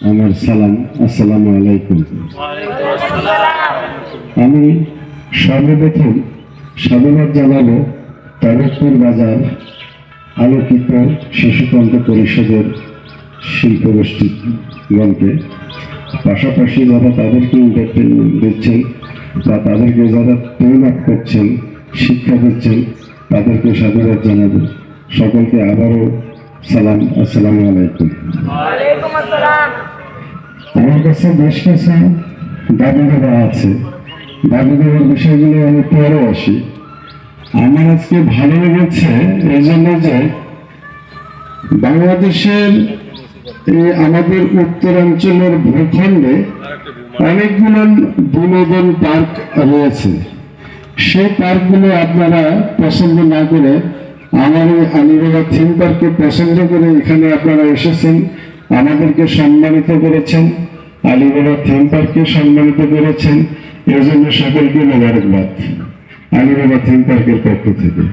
আমার সালাম, আসসালামু আলাইকুম। আমি সর্বপ্রথম সাধুবাদ জানাবো তারকপুর বাজার আলোকিত শিশুতন্ত্র পরিষদের শিল্পগোষ্ঠীগণকে, পাশাপাশি যারা তাদেরকে এন্টারটেনমেন্ট দিচ্ছেন বা তাদেরকে যারা ট্রেন আপ করছেন, শিক্ষা দিচ্ছেন, তাদেরকে সাধুবাদ জানাবো। সকলকে আবারও সালাম, আসসালামু আলাইকুম। আমার কাছে বেশ কিছু দাবি দেওয়া আছে। দাবি দেওয়ার বিষয়গুলো আমি পরে আসি। আমার আজকে ভালো লেগেছে এই জন্য যে বাংলাদেশের আমাদের উত্তরাঞ্চলের ভূখণ্ডে অনেকগুলো বিনোদন পার্ক রয়েছে। সেই পার্কগুলো আপনারা পছন্দ না করে আমার এই আলিবাবা থিম পার্ককে পছন্দ করে এখানে আপনারা এসেছেন, আমাদেরকে সম্মানিত করেছেন, আলিবাবা থিম পার্ককে সম্মানিত করেছেন। এর জন্য সকলকে মোবারকবাদ আলিবাবা থিম পার্কের পক্ষ থেকে।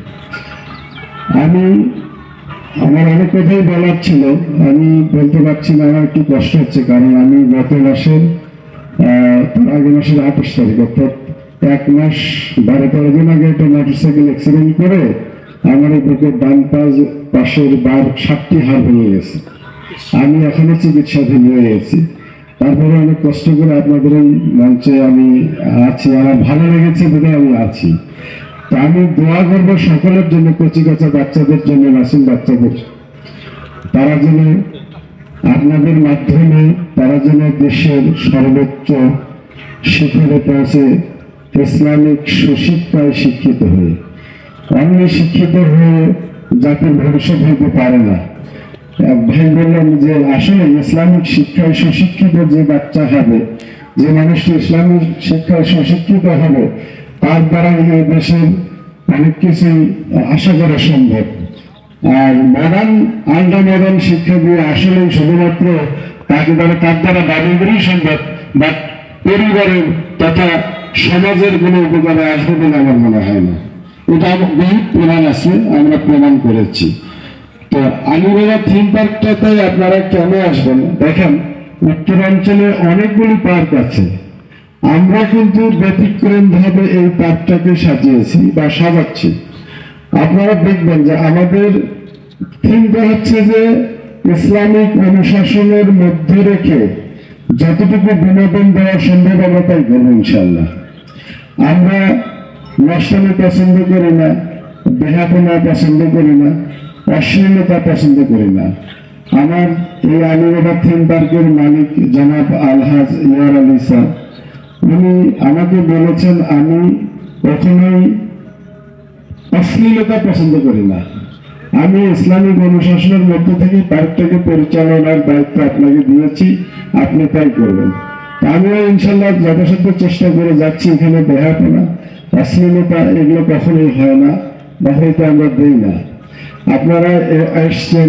আমার অনেক কথাই বলার ছিল, আমি বলতে পারছি না, আমার একটু কষ্ট হচ্ছে, কারণ আমি গত মাসের আগের মাসের 28 তারিখ, অর্থাৎ 1 মাস 12-13 দিন আগে একটা মোটরসাইকেল অ্যাক্সিডেন্ট করে আমার এই বুকের ডান পাশের 7টি হাড় ভেঙে গেছে। আমি এখনো চিকিৎসাধীন হয়ে গেছি। তারপরে অনেক কষ্ট করে আপনাদের এই মঞ্চে আমি আছি, আমার ভালো লেগেছে বলে আমি আছি। তো আমি দোয়া করবো সকলের জন্য, কচি কাঁচা বাচ্চাদের জন্য, মাসুম বাচ্চাদের, তারা যেন আপনাদের মাধ্যমে তারা যেন দেশের সর্বোচ্চ শিখরে পৌঁছে ইসলামিক সুশিক্ষায় শিক্ষিত হয়ে, অন্য শিক্ষিত হয়ে জাতির ভবিষ্যৎ হতে পারে না। ভাই বললাম যে আসলে ইসলামিক শিক্ষায় সুশিক্ষিত যে বাচ্চা হবে, যে মানুষটি ইসলামিক শিক্ষায় সুশিক্ষিত হবে, তার দ্বারা এই দেশের অনেক কিছুই আশা করা সম্ভব। আর মডার্ন আল্ট্রা মডার্ন শিক্ষা দিয়ে আসলে শুধুমাত্র তাকে দ্বারা তার দ্বারা বাড়িগুলোই সম্ভব, বাট পরিবারের তথা সমাজের কোনো উপকারে আসবে বলে আমার মনে হয় না। এটা বহু প্রমাণ আছে, আমরা প্রমাণ করেছি। তো আলিবাবা থিম পার্কটাতে আপনারা কেন আসবেন? দেখেন, উত্তরাঞ্চলে অনেকগুলি পার্ক আছে, আমরা কিন্তু ব্যতিক্রম ভাবে এই পার্কটাকে সাজিয়েছি বা সাজাচ্ছি। আপনারা দেখবেন যে আমাদের থিমটা হচ্ছে যে ইসলামিক অনুশাসনের মধ্যে রেখে যতটুকু বিনোদন দেওয়া সম্ভব আমরা তাই করবো ইনশাল্লাহ। আমরা নষ্টামি পছন্দ করি না, বেহাপনা পছন্দ করি না, অশ্লীলতা পছন্দ করি না। আমার এই আলিবাবা থিম পার্কের মালিক জনাব আলহাজ ইয়ার আলী স্যার, উনি আমাকে বলেছেন আমি কখনোই অশ্লীলতা পছন্দ করি না, আমি ইসলামিক অনুশাসনের মধ্য থেকে পার্কটাকে পরিচালনার দায়িত্ব আপনাকে দিয়েছি, আপনি তাই করবেন। আমিও ইনশাল্লাহ যথাসাধ্য চেষ্টা করে যাচ্ছি এখানে বেহাপনা, অশ্লীলতা এগুলো কখনোই হয় না বা হয়তো আমরা দেই না। আপনারা এসছেন,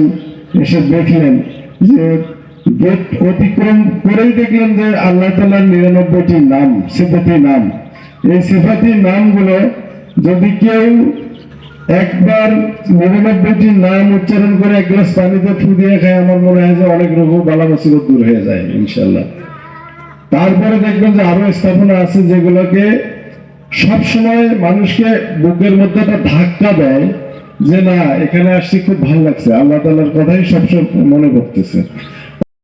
এসে দেখলেন যে গেট অতিক্রম করেই দেখলেন যে আল্লাহ তাআলার 99টি নাম, সিফাতি নাম। এই সিফাতি নামগুলো যদি কেউ একবার 99টি নাম উচ্চারণ করে এক গ্লাস পানিতে ফু দিয়ে খায়, আমার মনে হয় যে অনেক রোগ বালা মুসিবত দূর হয়ে যায় ইনশাল্লাহ। তারপরে দেখবেন যে আরো স্থাপনা আছে যেগুলোকে সবসময় মানুষকে বুকের মধ্যে একটা ধাক্কা দেয় যে না, এখানে আসছি খুব ভালো লাগছে, আল্লাহ তাআলার কথাই সবসময় মনে করতেছে।